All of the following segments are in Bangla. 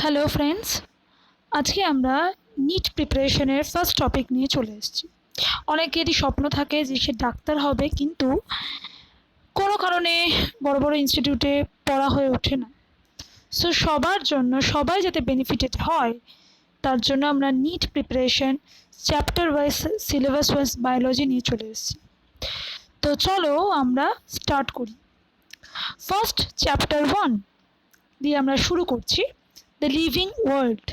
হ্যালো ফ্রেন্ডস, আজকে আমরা নিট প্রিপারেশনের ফার্স্ট টপিক নিয়ে চলে এসেছি। অনেকেরই স্বপ্ন থাকে যে সে ডাক্তার হবে, কিন্তু কোনো কারণে বড় বড় ইনস্টিটিউটে পড়া হয়ে ওঠে না। সো সবার জন্য, সবাই যাতে বেনিফিটেড হয় তার জন্য আমরা NEET preparation chapter wise, syllabus wise biology নিয়ে চলে এসেছি। তো চলো আমরা স্টার্ট করি। ফার্স্ট চ্যাপ্টার 1 দিয়ে আমরা শুরু করছি, দ্য লিভিং ওয়ার্ল্ড।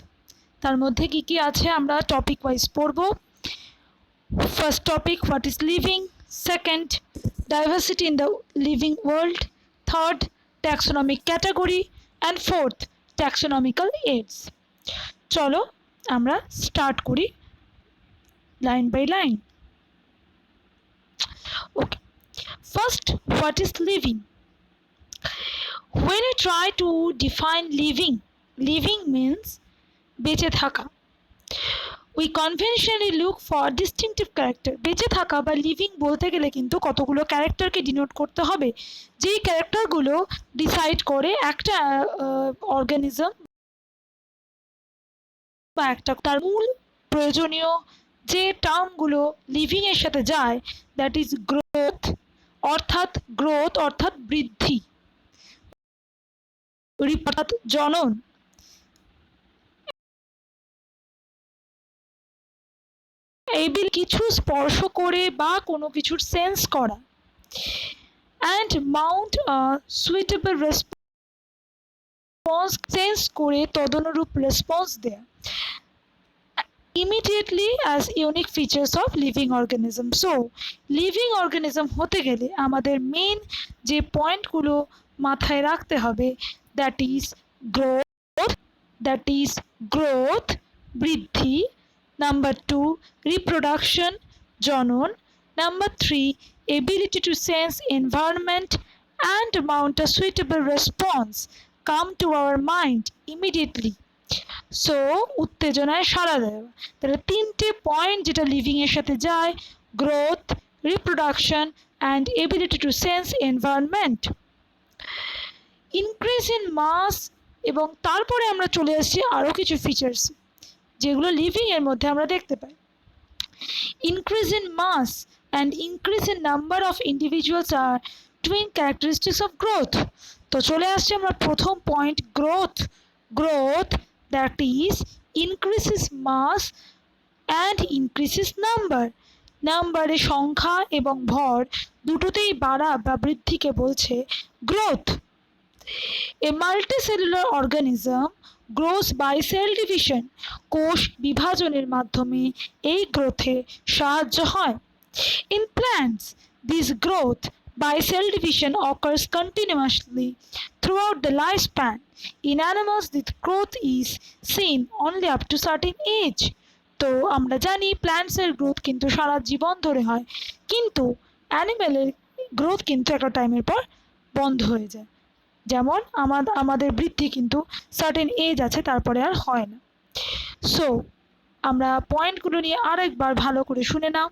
তার মধ্যে কি কি আছে আমরা টপিক ওয়াইজ পড়ব। First topic, what is living. Second, diversity in the living world. Third, taxonomic category. And fourth, taxonomical aids. চলো আমরা স্টার্ট করি line by line. Okay, first, what is living? When you try to define living means বেঁচে থাকা। We conventionally look for distinctive character. বেঁচে থাকা বা লিভিং বলতে গেলে কিন্তু কতগুলো ক্যারেক্টারকে ডিনোট করতে হবে, যেই ক্যারেক্টারগুলো ডিসাইড করে একটা অর্গানিজম বা একটা তার মূল প্রয়োজনীয় যে টার্মগুলো লিভিং এর সাথে যায়, দ্যাট ইজ গ্রোথ অর্থাৎ বৃদ্ধি, অর্থাৎ জনন, এবিল কিছু স্পর্শ করে বা কোনো কিছুর সেন্স করা, and Mount suitable response, sense করে তদনুরূপ রেসপন্স দেয়া, immediately as unique features of living organism. So living organism হতে গেলে আমাদের মেন যে পয়েন্টগুলো মাথায় রাখতে হবে, দ্যাট ইজ গ্রোথ বৃদ্ধি, নাম্বার 2 রিপ্রোডাকশন জনন, number 3 ability to sense environment and mount a suitable response come to our mind immediately. So উত্তেজনায় সাড়া দেওয়া। তাহলে তিনটে পয়েন্ট যেটা লিভিং এর সাথে যায়, growth, reproduction and ability to sense environment. Increase in mass, এবং তারপরে আমরা চলে আসছি আরও কিছু ফিচার্স যেগুলো লিভিং এর মধ্যে আমরা দেখতে পাই। Increase in mass and increase in number of individuals are twin characteristics of growth. তো চলে আসছে আমরা প্রথম point, growth that is increases mass and increases number. নাম্বারে সংখ্যা এবং ভর দুটোতেই বাড়া বা বৃদ্ধিকে বলছে growth. A multicellular organism grows by cell division. কোষ বিভাজনের মাধ্যমে এই গ্রোথে সাহায্য হয়। In plants, this growth by cell division occurs continuously throughout the lifespan. In animals, this growth is seen only up to certain age. তো আমরা জানি প্ল্যান্টসের গ্রোথ কিন্তু সারা জীবন ধরে হয়, কিন্তু অ্যানিমেলের গ্রোথ কিন্তু একটা টাইমের পর বন্ধ হয়ে যায়। যেমন আমাদের বৃদ্ধি কিন্তু সার্টেন এজ আছে, তারপরে আর হয় না। সো আমরা পয়েন্টগুলো নিয়ে আরেকবার ভালো করে শুনে নাও।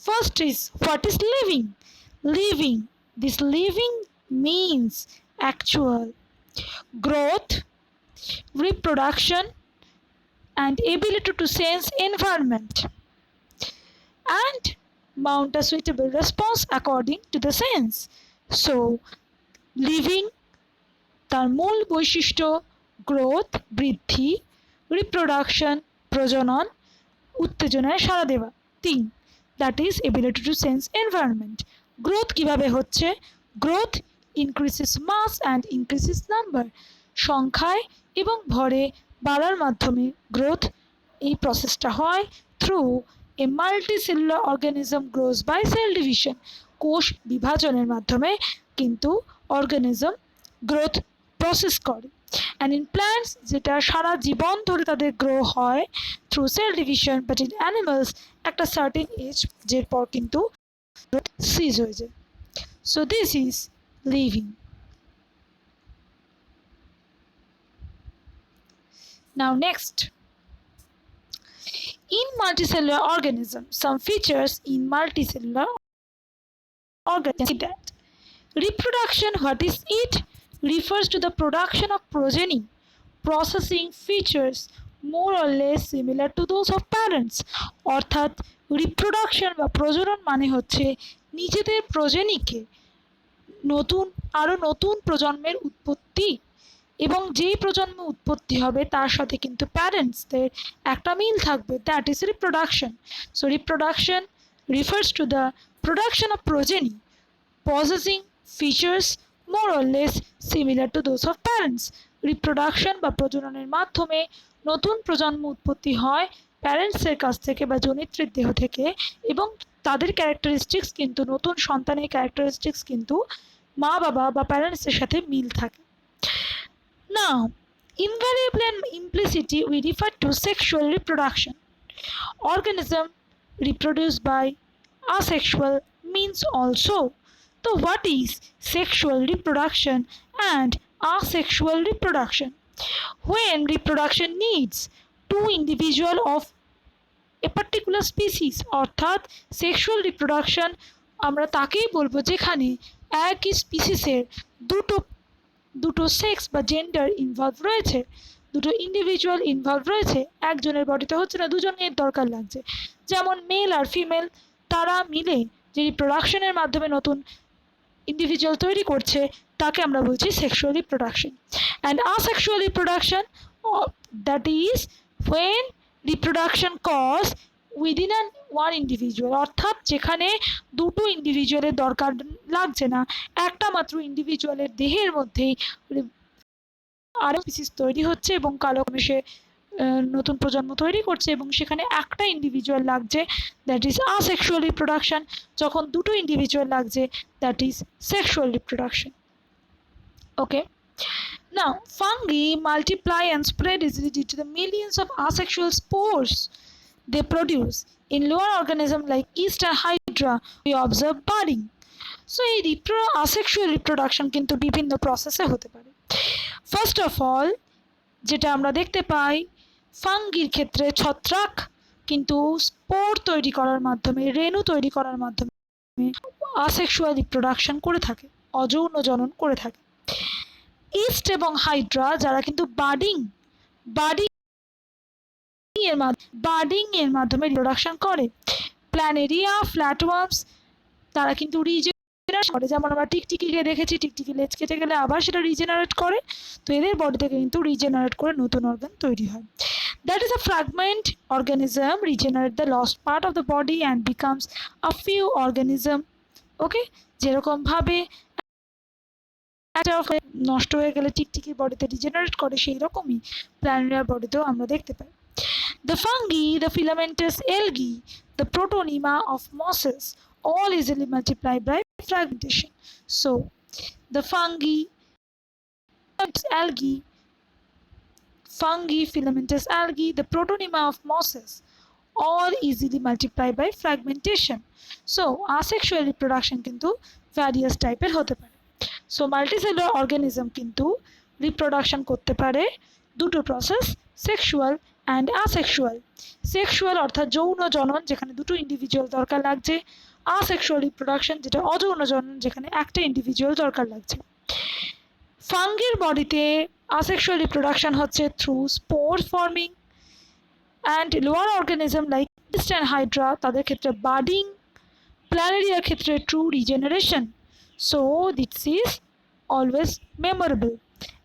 First is, what is living? This living means actual growth, reproduction, and ability to sense environment and mount a suitable response according to the sense. So living তার মূল বৈশিষ্ট্য গ্রোথ বৃদ্ধি, রিপ্রোডাকশন প্রজনন, উত্তেজনায় সাড়া দেওয়া। 3, that is ability to sense environment. Growth কিভাবে হচ্ছে? Growth increases mass and increases number, সংখ্যায় এবং ভরে বাড়ার মাধ্যমে গ্রোথ এই প্রসেসটা হয়। Through a multicellular organism grows by cell division, কোষ বিভাজনের মাধ্যমে কিন্তু অর্গানিজম গ্রোথ প্রসেস করে। অ্যান্ড ইন প্ল্যান্টস, যেটা সারা জীবন ধরে তাদের গ্রো হয় through cell division, but in animals একটা সার্টেন এজ যের পর কিন্তু গ্রোথ সিজ হয়ে যায়। So this is living. Now next, in multicellular organism, some features in multicellular organism that reproduction, what is it? Refers to the production of progeny. processing features more or less similar to those of parents. অর্থাৎ রিপ্রোডাকশন বা প্রজনন মানে হচ্ছে নিজেদের প্রজেনিকে নতুন প্রজন্মের উৎপত্তি, এবং যেই প্রজন্ম উৎপত্তি হবে তার সাথে কিন্তু প্যারেন্টসদের একটা মিল থাকবে, that is reproduction. So reproduction refers to the production of progeny possessing features more or less similar to those of parents. Reproduction বা প্রজননের মাধ্যমে নতুন প্রজন্ম উৎপত্তি হয় প্যারেন্টসের কাছ থেকে বা জনিত্রীর দেহ থেকে, এবং তাদের ক্যারেক্টারিস্টিক্স কিন্তু নতুন সন্তানের ক্যারেক্টারিস্টিক্স কিন্তু মা বাবা বা প্যারেন্টসের সাথে মিল থাকে। Now, invariably and implicitly we refer to sexual reproduction. Organism reproduced by asexual means also. So what is sexual reproduction and asexual reproduction? When reproduction needs two individuals of a particular species, অর্থাৎ সেক্সুয়াল রিপ্রোডাকশন আমরা তাকেই বলবো যেখানে একই স্পিসিসের দুটো সেক্স বা জেন্ডার ইনভলভ রয়েছে, দুটো ইন্ডিভিজুয়াল ইনভলভ রয়েছে, একজনের বডিতে হচ্ছে না, দুজনের দরকার লাগছে, যেমন মেল আর ফিমেল তারা মিলে যে রিপ্রোডাকশনের মাধ্যমে নতুন ইন্ডিভিজুয়াল তৈরি করছে তাকে আমরা বলছি sexual reproduction. And asexual reproduction, that is when reproduction cause within an one individual, অর্থাৎ যেখানে দুটো ইন্ডিভিজুয়ালের দরকার লাগছে না, একটা মাত্র ইন্ডিভিজুয়ালের দেহের মধ্যেই আরও স্পিসিস তৈরি হচ্ছে এবং কালক্রমে সে নতুন প্রজন্ম তৈরি করছে এবং সেখানে একটা ইন্ডিভিজুয়াল লাগছে, দ্যাট ইজ আসেক্সুয়াল রিপ্রোডাকশন। যখন দুটো ইন্ডিভিজুয়াল লাগছে that is sexual reproduction. Okay, now fungi multiply and spread easily due to the millions of asexual spores they produce. In lower organisms like yeast and hydra we observe budding. So এই asexual reproduction কিন্তু বিভিন্ন প্রসেসে হতে পারে। ফার্স্ট অফ অল যেটা আমরা দেখতে পাই, ফাঙ্গির ক্ষেত্রে ছত্রাক কিন্তু স্পোর তৈরি করার মাধ্যমে, রেণু তৈরি করার মাধ্যমে আসেক্সুয়াল রিপ্রোডাকশন করে থাকে, অযৌন জনন করে থাকে। ইস্ট এবং হাইড্রা যারা কিন্তু বাডিং এর মাধ্যমে রিপ্রোডাকশন করে। প্ল্যানেরিয়া, ফ্ল্যাটওয়ার্মস তারা কিন্তু রিজেনারেট করে, যেমন আমরা টিকটিকিকে দেখেছি, টিকটিকি লেজ কেটে গেলে আবার সেটা রিজেনারেট করে, তো এদের বডি থেকে কিন্তু রিজেনারেট করে নতুন অর্গান তৈরি হয়। That is a fragment organism regenerate the lost part of the body and becomes a new organism. Okay, যেরকমভাবে নষ্ট হয়ে গেলে টিকটিকির বডিতে রিজেনারেট করে, সেই রকমই প্ল্যানেরিয়ার বডিতেও আমরা দেখতে পাই। The fungi, the filamentous algae, the protonema of mosses all easily multiply by fragmentation. So, the fungi, filamentous algae, the protonema of mosses all easily multiply by fragmentation. So, asexual reproduction কিন্তু various টাইপের হতে পারে। সো মাল্টিসেলুলার অর্গানিজম কিন্তু রিপ্রোডাকশন করতে পারে দুটো process, sexual and asexual. Sexual অর্থাৎ যৌন জনন, যেখানে দুটো ইন্ডিভিজুয়াল দরকার লাগছে। আসেক্সুয়াল রিপ্রোডাকশন যেটা অযৌন জনন, যেখানে একটা ইন্ডিভিজুয়াল দরকার লাগছে। ফাঙ্গির বডিতে আসেক্সুয়াল রিপ্রোডাকশন হচ্ছে through spore forming, and lower organism like yeast and Hydra তাদের ক্ষেত্রে বাডিং, প্ল্যানেরিয়ার ক্ষেত্রে true regeneration. So this is always memorable.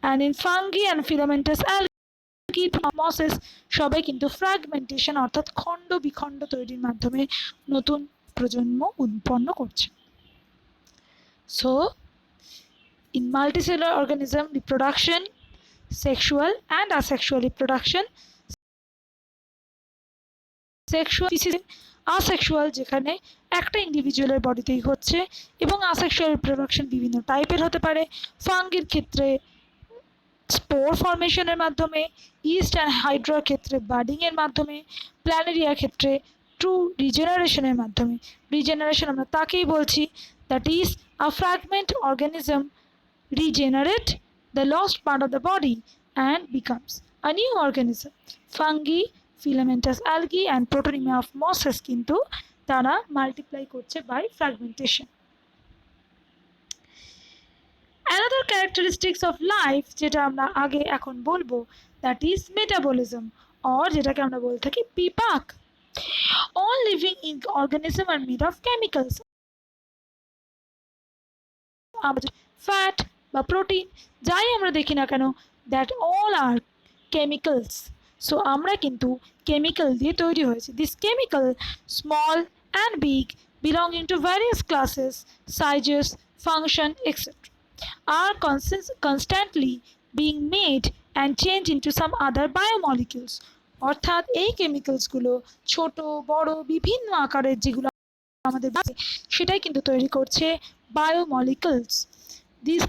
And in fungi and filamentous algae, mosses সবাই কিন্তু ফ্র্যাগমেন্টেশন অর্থাৎ খণ্ড বিখণ্ড তৈরির মাধ্যমে নতুন প্রজন্ম উৎপন্ন করছে। So in multicellular organism reproduction, sexual and asexual reproduction, sexual asexual যেখানে একটা ইন্ডিভিজুয়ালের বডিতেই হচ্ছে, এবং আসেক্সুয়াল রিপ্রোডাকশন বিভিন্ন টাইপের হতে পারে। ফাঙ্গির ক্ষেত্রে স্পোর ফর্মেশনের মাধ্যমে, ইস্ট অ্যান্ড হাইড্রার ক্ষেত্রে বাডিংয়ের মাধ্যমে, প্ল্যানেরিয়ার ক্ষেত্রে ট্রু রিজেনারেশনের মাধ্যমে। রিজেনারেশন আমরা তাকেই বলছি, that is a fragment organism regenerate the lost part of the body and becomes a new organism. Fungi, filamentous algae and protonema of mosses কিন্তু তারা মাল্টিপ্লাই করছে by fragmentation. Another characteristics of life যেটা আমরা আগে এখন বলবো, দ্যাট ইজ মেটাবলিজম, অর যেটাকে আমরা বলে থাকি বিপাক। All living organism are made of chemicals, fat বা প্রোটিন যাই আমরা দেখি না কেন, that all are chemicals. So আমরা কিন্তু কেমিক্যাল দিয়ে তৈরি হয়েছে। This chemical, small and big, belonging to various classes, sizes, function etcetera, are constantly being made and changed into some other biomolecules. অর্থাৎ এই কেমিক্যালসগুলো ছোট বড় বিভিন্ন আকারের যেগুলো আমাদের সেটাই কিন্তু তৈরি করছে biomolecules. This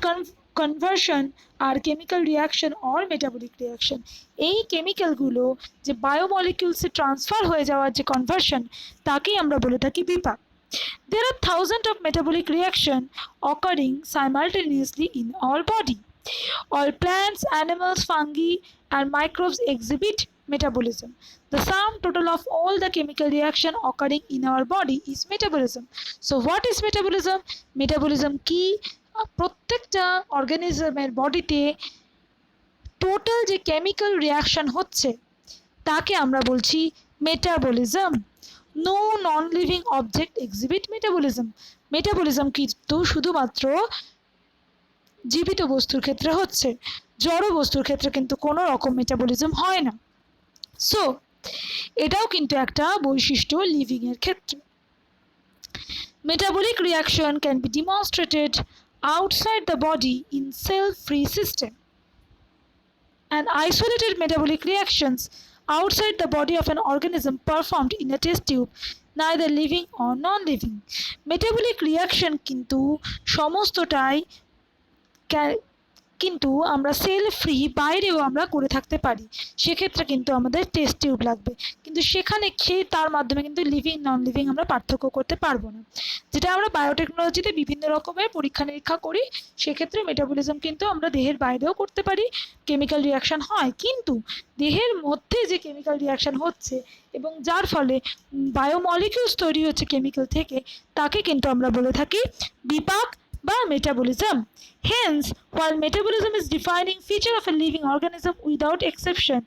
conversion are chemical reaction or metabolic reaction, এই কেমিক্যালগুলো যে বায়োমলিকুলসে ট্রান্সফার হয়ে যাওয়ার যে কনভার্সন, তাকেই আমরা বলে থাকি বিপাক। There are thousands of metabolic reactions occurring simultaneously in our body. All plants, animals, fungi, and microbes exhibit metabolism. The sum total of all the chemical reaction occurring in our body is metabolism. So what is metabolism? Metabolism কি? প্রত্যেকটা অর্গানিজমের বডিতে টোটাল যে কেমিক্যাল রিয়াকশন হচ্ছে তাকে আমরা বলছি metabolism. No non living object exhibit metabolism. Metabolism কিন্তু শুধুমাত্র জীবিত বস্তুর ক্ষেত্রে হচ্ছে, জড় বস্তুর ক্ষেত্রে কিন্তু কোনো রকম মেটাবলিজম হয় না। সো এটাও কিন্তু একটা বৈশিষ্ট্য লিভিং এর ক্ষেত্রে। Metabolic reaction can be demonstrated outside the body in cell free system, and isolated metabolic reactions outside the body of an organism performed in a test tube, neither living or non-living. Metabolic reaction কিন্তু সমস্তটাই কিন্তু আমরা সেল ফ্রি বাইরেও আমরা করে থাকতে পারি, সেক্ষেত্রে কিন্তু আমাদের টেস্ট টিউব লাগবে, কিন্তু সেখানে তার মাধ্যমে কিন্তু লিভিং নন লিভিং আমরা পার্থক্য করতে পারবো না, যেটা আমরা বায়োটেকনোলজিতে বিভিন্ন রকমের পরীক্ষা নিরীক্ষা করি। সেক্ষেত্রে মেটাবলিজম কিন্তু আমরা দেহের বাইরেও করতে পারি, কেমিক্যাল রিয়াকশন হয়, কিন্তু দেহের মধ্যে যে কেমিক্যাল রিয়াকশন হচ্ছে এবং যার ফলে বায়োমলিকিউলস তৈরি হচ্ছে কেমিক্যাল থেকে, তাকে কিন্তু আমরা বলে থাকি বিপাক বা metabolism. Hence, while metabolism is defining feature of a living organism without exception,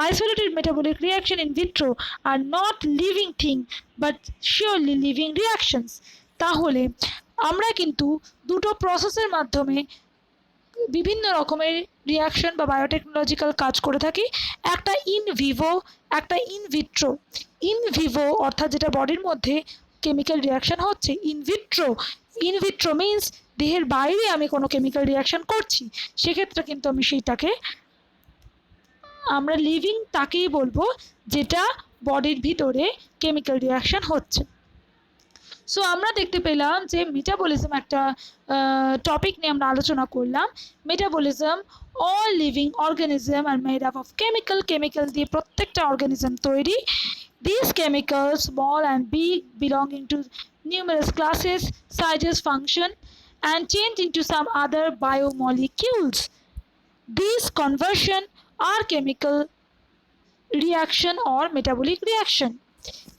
isolated metabolic reaction in vitro are not living thing but surely living reactions. তাহলে আমরা কিন্তু দুটো প্রসেসের মাধ্যমে বিভিন্ন রকমের রিয়াকশন বা বায়োটেকনোলজিক্যাল কাজ করে থাকি, একটা ইন ভিভো, একটা ইন ভিট্রো। ইন ভিভো অর্থাৎ যেটা বডির মধ্যে কেমিক্যাল রিয়াকশন হচ্ছে, ইন ভিট্রো মিন্স দেহের বাইরে আমি কোনো কেমিক্যাল রিয়াকশন করছি, সেক্ষেত্রে কিন্তু আমি সেইটাকে আমরা লিভিং তাকেই বলবো যেটা বডির ভিতরে কেমিক্যাল রিয়াকশন হচ্ছে। সো আমরা দেখতে পেলাম যে মেটাবলিজম একটা টপিক নিয়ে আমরা আলোচনা করলাম। Metabolism, all living organism are made up of chemical দিয়ে প্রত্যেকটা অর্গানিজম তৈরি। This chemical, small and big, belonging to numerous classes, sizes, function, and change into some other biomolecules. These conversion are chemical reaction or metabolic reaction.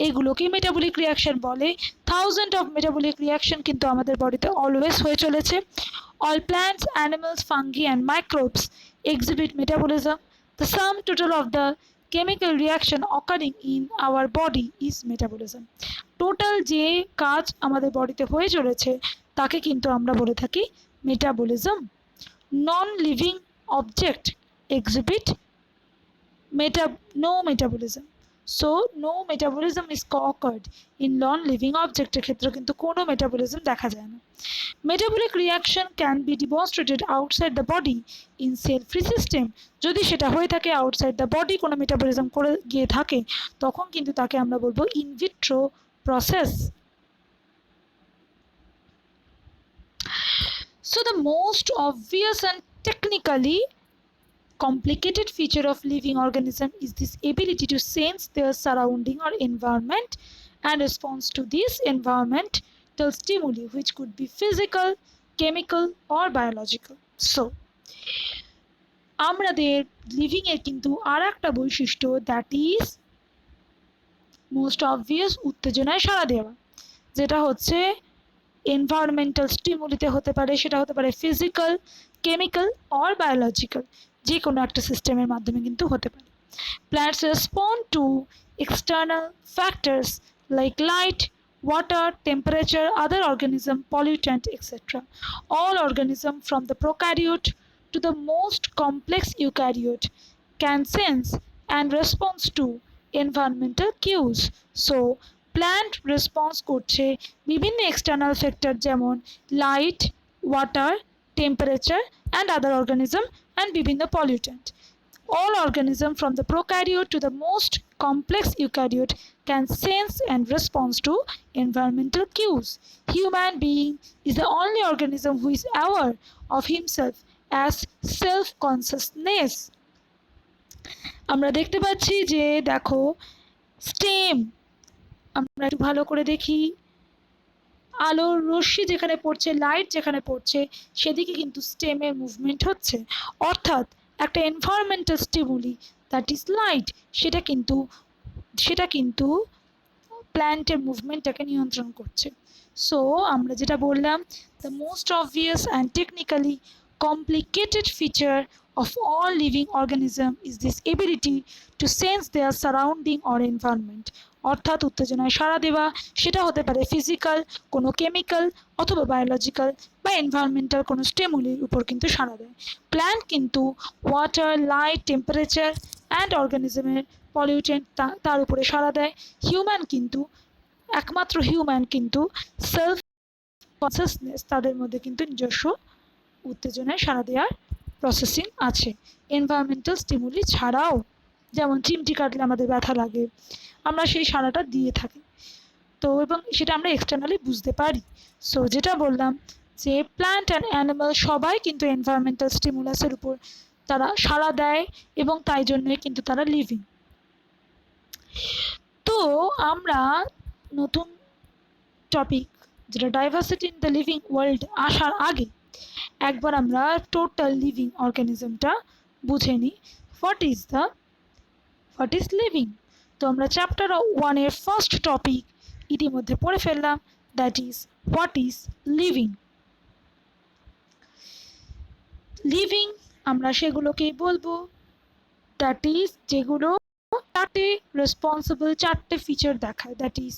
এগুলোকে মেটাবলিক রিয়াকশন বলে। থাউজেন্ড অফ মেটাবলিক রিয়াকশন কিন্তু আমাদের বডিতে অলওয়েজ হয়ে চলেছে। All plants, animals, fungi and microbes exhibit metabolism. The sum total of the chemical reaction occurring in our body is metabolism. Total যে কাজ আমাদের বডিতে হয়ে চলেছে তাকে কিন্তু আমরা বলে থাকি metabolism. Non living object exhibit no metabolism. So no metabolism is occurred in non-living অবজেক্টের ক্ষেত্রে কিন্তু কোনো মেটাবলিজম দেখা যায় না। Metabolic reaction can be demonstrated outside the body in cell free system. যদি সেটা হয়ে থাকে আউটসাইড দ্য বডি, কোনো মেটাবলিজম করে গিয়ে থাকে, তখন কিন্তু তাকে আমরা বলবো in vitro process. So the most obvious and technically complicated feature of living organism is this ability to sense their surrounding or environment and response to this environmental stimuli, which could be physical, chemical or biological. So আমাদের লিভিং এর কিন্তু আর একটা বৈশিষ্ট্য, দ্যাট ইজ মোস্ট অবভিয়াস, উত্তেজনায় সাড়া দেওয়া, যেটা হচ্ছে এনভায়রনমেন্টাল স্টিমুলিতে হতে পারে, সেটা হতে পারে ফিজিক্যাল, কেমিক্যাল অর বায়োলজিক্যাল। যে কোনো একটা সিস্টেমের মাধ্যমে কিন্তু হতে পারে। Plants respond to external factors like light, water, temperature, other organism, pollutant, etc. All organisms from the prokaryote to the most complex eukaryote can sense and respond to environmental cues. So, plant response করছে বিভিন্ন external factor যেমন light, water, temperature and other organism and বিভিন্ন pollutant. All organisms from the prokaryote to the most complex eukaryote can sense and respond to environmental cues. Human being is the only organism who is aware of himself as self-consciousness. আমরা দেখতে পাচ্ছি যে দেখো স্টেম, আমরা একটু ভালো করে দেখি, আলোর রশ্মি যেখানে পড়ছে, লাইট যেখানে পড়ছে, সেদিকে কিন্তু স্টেমের মুভমেন্ট হচ্ছে। অর্থাৎ একটা environmental stimuli that is light, সেটা কিন্তু প্ল্যান্টের মুভমেন্টটাকে নিয়ন্ত্রণ করছে। সো আমরা যেটা বললাম, the most obvious and technically complicated feature of all living organism is this ability to sense their surrounding or environment. অর্থাৎ উত্তেজনায় সাড়া দেওয়া, সেটা হতে পারে ফিজিক্যাল, কোনো কেমিক্যাল অথবা বায়োলজিক্যাল বা এনভায়রনমেন্টাল কোনো স্টিমুলির উপর কিন্তু সাড়া দেয়। প্ল্যান্ট কিন্তু ওয়াটার, লাইট, টেম্পারেচার অ্যান্ড অর্গানিজমের পলিউটেন্ট তার উপরে সাড়া দেয়। একমাত্র হিউম্যান কিন্তু সেলফ কনসিয়াসনেস, তাদের মধ্যে কিন্তু নিজস্ব উত্তেজনায় সাড়া দেওয়ার প্রসেসিং আছে এনভায়রনমেন্টাল স্টিমুলি ছাড়াও। যেমন চিমটি কাটলে আমাদের ব্যথা লাগে, আমরা সেই সাড়াটা দিয়ে থাকি, তো এবং সেটা আমরা এক্সটার্নালি বুঝতে পারি। সো যেটা বললাম যে প্ল্যান্ট অ্যান্ড অ্যানিমাল সবাই কিন্তু এনভায়রনমেন্টাল স্টিমুলাসের উপর তারা সাড়া দেয় এবং তাই জন্যই কিন্তু তারা লিভিং। তো আমরা নতুন টপিক যেটা diversity in the living world আসার আগে একবার আমরা টোটাল লিভিং অর্গানিজমটা বুঝে নিই। What is living. তো আমরা চ্যাপ্টার 1-এর ফার্স্ট টপিক ইতিমধ্যে পড়ে ফেললাম, that is what is living. Living আমরা সেগুলোকেই বলবো, দ্যাট ইজ যেগুলো চারটে ফিচার দেখায়, that is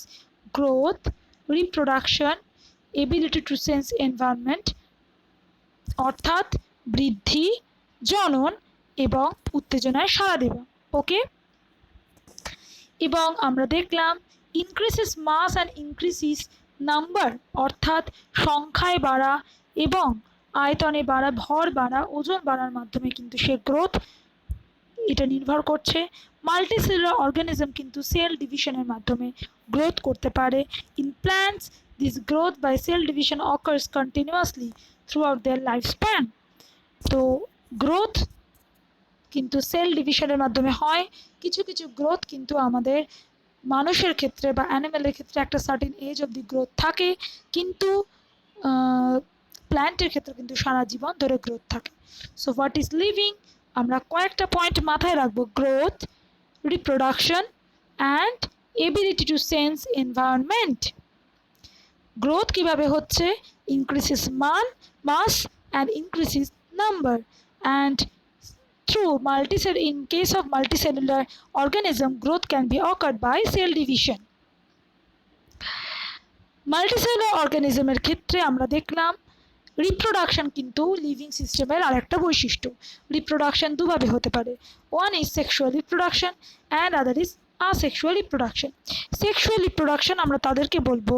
growth, reproduction, ability to sense environment অর্থাৎ বৃদ্ধি, জনন এবং উত্তেজনায় সাড়া দেওয়া। ওকে, এবং আমরা দেখলাম ইনক্রিসেস মাস অ্যান্ড ইনক্রিসিস নাম্বার অর্থাৎ সংখ্যায় বাড়া এবং আয়তনে বাড়া, ভর বাড়া, ওজন বাড়ার মাধ্যমে কিন্তু সে গ্রোথ এটা নির্ভর করছে। মাল্টিসেলুলার অর্গানিজম কিন্তু সেল ডিভিশনের মাধ্যমে গ্রোথ করতে পারে। In plants this growth by cell division occurs continuously throughout their life span. তো গ্রোথ কিন্তু সেল ডিভিশনের মাধ্যমে হয়। কিছু কিছু গ্রোথ কিন্তু আমাদের মানুষের ক্ষেত্রে বা অ্যানিমেলের ক্ষেত্রে একটা certain age of the growth থাকে, কিন্তু প্ল্যান্টের ক্ষেত্রে কিন্তু সারা জীবন ধরে গ্রোথ থাকে। সো হোয়াট ইজ লিভিং, আমরা কয়েকটা পয়েন্ট মাথায় রাখবো, growth, reproduction and ability to sense environment. Growth কিভাবে হচ্ছে, increases mass and increases number, and in case of multicellular organism growth can be occurred by cell division. Multicellular অর্গানিজমের ক্ষেত্রে আমরা দেখলাম রিপ্রোডাকশন কিন্তু লিভিং সিস্টেমের আরেকটা বৈশিষ্ট্য। রিপ্রোডাকশন দুভাবে হতে পারে, one is sexual reproduction and other is asexual reproduction. Sexual reproduction আমরা তাদেরকে বলবো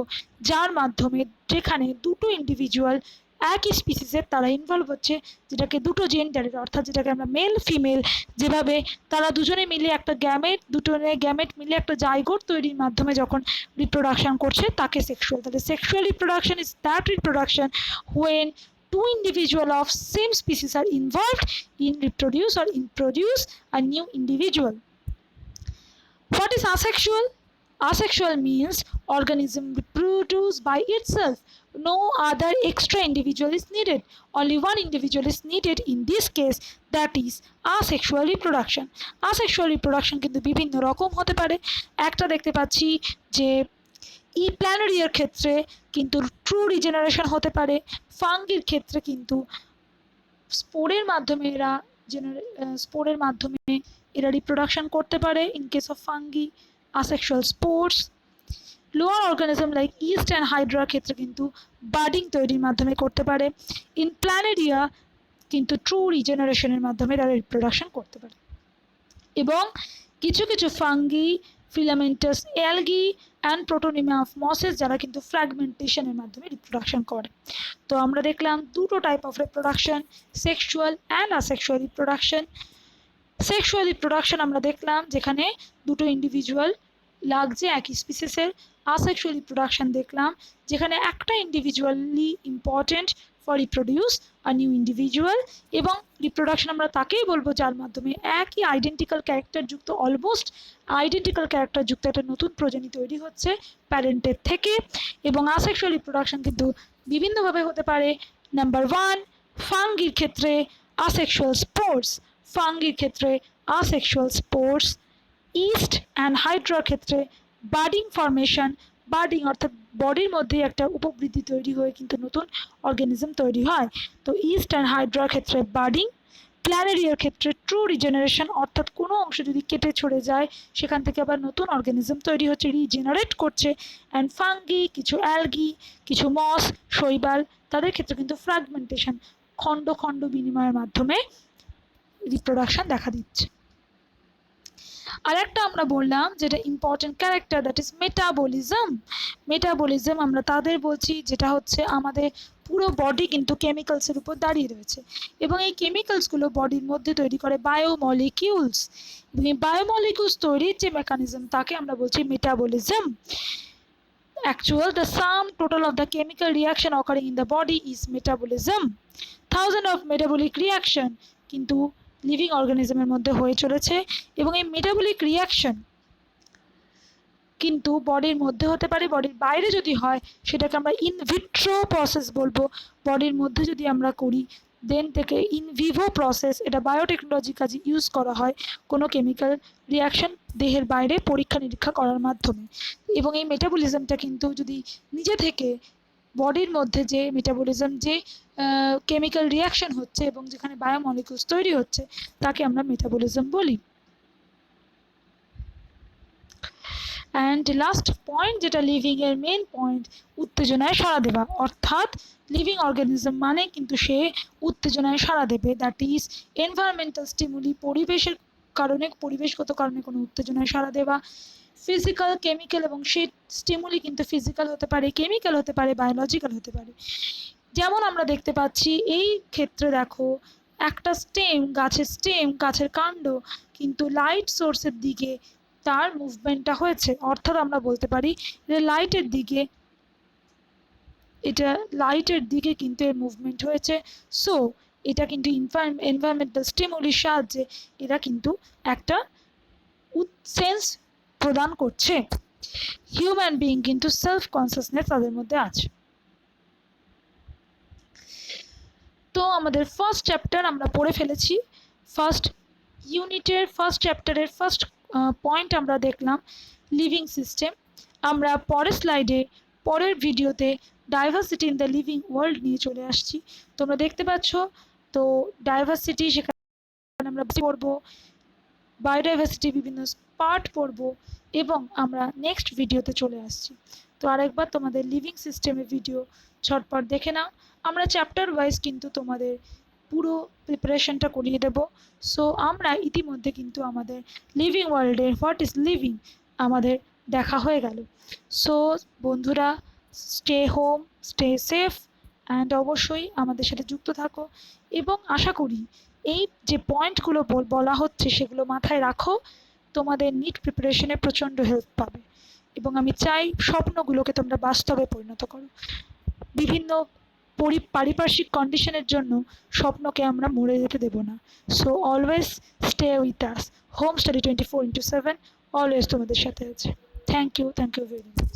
যার মাধ্যমে যেখানে দুটো ইন্ডিভিজুয়াল একই স্পিসিসের তারা ইনভলভ হচ্ছে, যেটাকে দুটো জেন্ডারের অর্থাৎ যেটাকে আমরা মেল ফিমেল, যেভাবে তারা দুজনে মিলে একটা গ্যামেট মিলে একটা জাইগোট তৈরির মাধ্যমে যখন রিপ্রোডাকশন করছে তাকে সেক্সুয়াল। তাহলে sexual reproduction is that reproduction when two individuals of same species are involved in reproduce or in produce a new individual. What is asexual? Asexual means organism reproduce by itself. No other extra individual is needed. Only one individual is needed in this case, that is asexual reproduction. Asexual reproduction কিন্তু বিভিন্ন রকম হতে পারে। একটা দেখতে পাচ্ছি যে প্ল্যানেরিয়ার ক্ষেত্রে কিন্তু ট্রু রিজেনারেশন হতে পারে, ফাঙ্গির ক্ষেত্রে কিন্তু স্পোরের মাধ্যমে এরা স্পোরের মাধ্যমে এরা রিপ্রোডাকশন করতে পারে। In case of fungi asexual spores. Lower organism like yeast and হাইড্রার ক্ষেত্রে কিন্তু বার্ডিং তৈরির মাধ্যমে করতে পারে। ইন প্ল্যানেরিয়া কিন্তু ট্রু রিজেনারেশনের মাধ্যমে তারা রিপ্রোডাকশন করতে পারে। এবং কিছু কিছু fungi, filamentous algae and protonema of mosses যারা কিন্তু ফ্র্যাগমেন্টেশনের মাধ্যমে রিপ্রোডাকশন করে। তো আমরা দেখলাম দুটো type of reproduction, sexual and asexual reproduction. Sexual reproduction আমরা দেখলাম যেখানে দুটো ইন্ডিভিজুয়াল লাগছে একই স্পিসিসের। আসেক্সুয়াল রিপ্রোডাকশন দেখলাম যেখানে একটা individually important for reproduce a new individual. এবং রিপ্রোডাকশন আমরা তাকেই বলবো যার মাধ্যমে একই আইডেন্টিক্যাল ক্যারেক্টার যুক্ত, অলমোস্ট আইডেন্টিক্যাল ক্যারেক্টার যুক্ত একটা নতুন প্রজাতি তৈরি হচ্ছে প্যারেন্টের থেকে। এবং আসেক্সুয়াল রিপ্রোডাকশন কিন্তু বিভিন্নভাবে হতে পারে। নাম্বার 1, ফাঙ্গির ক্ষেত্রে আসেক্সুয়াল স্পোর্স, ফাঙ্গির ক্ষেত্রে আসেক্সুয়াল স্পোর্স। ইস্ট অ্যান্ড হাইড্রার ক্ষেত্রে বার্ডিং ফর্মেশন, বার্ডিং অর্থাৎ বডির মধ্যে একটা উপবৃদ্ধি তৈরি হয়ে কিন্তু নতুন অর্গানিজম তৈরি হয়। তো ইস্ট অ্যান্ড হাইড্রার ক্ষেত্রে বার্ডিং। প্ল্যানেরিয়ার ক্ষেত্রে ট্রু রিজেনারেশন, অর্থাৎ কোনো অংশ যদি কেটে ছড়ে যায় সেখান থেকে আবার নতুন অর্গানিজম তৈরি হচ্ছে, রিজেনারেট করছে। অ্যান্ড ফাঙ্গি, কিছু অ্যালগি, কিছু মস, শৈবাল, তাদের ক্ষেত্রে কিন্তু ফ্র্যাগমেন্টেশন, খণ্ড খণ্ড বিনিময়ের মাধ্যমে রিপ্রোডাকশন দেখা দিচ্ছে। আর একটা আমরা বললাম যেটা important character, that is metabolism. Metabolism আমরা তাদের বলছি যেটা হচ্ছে আমাদের পুরো বডি কিন্তু কেমিক্যালসের উপর দাঁড়িয়ে রয়েছে এবং এই কেমিক্যালসগুলো বডির মধ্যে তৈরি করে বায়োমলিকিউলস। এবং এই বায়োমলিকিউলস তৈরির যে মেকানিজম তাকে আমরা বলছি metabolism. Actual, the sum total of the chemical reaction occurring in the body is metabolism. Thousands of metabolic reaction কিন্তু লিভিং অর্গানিজমের মধ্যে হয়ে চলেছে এবং এই মেটাবলিক রিয়াকশন কিন্তু বডির মধ্যে হতে পারে, বডির বাইরে যদি হয় সেটাকে আমরা ইনভিট্রো প্রসেস বলবো। বডির মধ্যে যদি আমরা করি দেন থেকে ইনভিভো প্রসেস, এটা বায়োটেকনোলজি কাজে ইউজ করা হয় কোনো কেমিক্যাল রিয়াকশন দেহের বাইরে পরীক্ষা নিরীক্ষা করার মাধ্যমে। এবং এই মেটাবলিজমটা কিন্তু যদি নিজে থেকে বডির মধ্যে যে মেটাবলিজম, যে কেমিক্যাল রিয়াকশন হচ্ছে এবং যেখানে বায়োমলিকুলস তৈরি হচ্ছে তাকে আমরা মেটাবলিজম বলি। অ্যান্ড লাস্ট পয়েন্ট যেটা লিভিং এর মেন পয়েন্ট, উত্তেজনায় সাড়া দেওয়া। অর্থাৎ লিভিং অর্গানিজম মানে কিন্তু সে উত্তেজনায় সাড়া দেবে, দ্যাট ইজ এনভায়রনমেন্টাল স্টিমুলি, পরিবেশের কারণে, পরিবেশগত কারণে কোনো উত্তেজনায় সাড়া দেওয়া। ফিজিক্যাল, কেমিক্যাল, এবং সে স্টিমুলি কিন্তু ফিজিক্যাল হতে পারে, কেমিক্যাল হতে পারে, বায়োলজিক্যাল হতে পারে। যেমন আমরা দেখতে পাচ্ছি এই ক্ষেত্রে দেখো একটা স্টেম, গাছের কাণ্ড কিন্তু লাইট সোর্সের দিকে তার মুভমেন্টটা হয়েছে, অর্থাৎ আমরা বলতে পারি যে লাইটের দিকে কিন্তু এর মুভমেন্ট হয়েছে। সো এটা কিন্তু এনভায়রনমেন্টাল স্টিমুলির সাহায্যে এরা কিন্তু একটা সেন্স প্রদান করছে। হিউম্যান বিইং কিন্তু সেলফ কনসিয়াসনেস তাদের মধ্যে আছে। তো আমাদের ফার্স্ট চ্যাপ্টার আমরা পড়ে ফেলেছি। ফার্স্ট ইউনিটের ফার্স্ট চ্যাপ্টারের ফার্স্ট পয়েন্ট আমরা দেখলাম লিভিং সিস্টেম। আমরা পরের স্লাইডে, পরের ভিডিওতে diversity in the living world নিয়ে চলে আসছি। তোমরা দেখতে পাচ্ছ তো ডাইভার্সিটি, সেখানে আমরা পড়বো বায়োডাইভার্সিটি, বিভিন্ন পার্ট পড়বো এবং আমরা নেক্সট ভিডিওতে চলে আসছি। তো আরেকবার তোমাদের লিভিং সিস্টেমের ভিডিও ঝটপট দেখে নাও। আমরা চ্যাপ্টার ওয়াইজ কিন্তু তোমাদের পুরো প্রিপারেশনটা করিয়ে দেব। সো আমরা ইতিমধ্যে কিন্তু আমাদের লিভিং ওয়ার্ল্ডের হোয়াট ইজ লিভিং আমাদের দেখা হয়ে গেল। সো বন্ধুরা, stay home, stay safe and অবশ্যই আমাদের সাথে যুক্ত থাকো এবং আশা করি এই যে পয়েন্টগুলো বলা হচ্ছে সেগুলো মাথায় রাখো, তোমাদের নিট প্রিপারেশনে প্রচণ্ড হেল্প পাবে এবং আমি চাই স্বপ্নগুলোকে তোমরা বাস্তবে পরিণত করো। বিভিন্ন পারিপার্শ্বিক কন্ডিশনের জন্য স্বপ্নকে আমরা মরে যেতে দেব না। So always stay with us. Home study 24/7 always তোমাদের সাথে আছে। Thank you very much.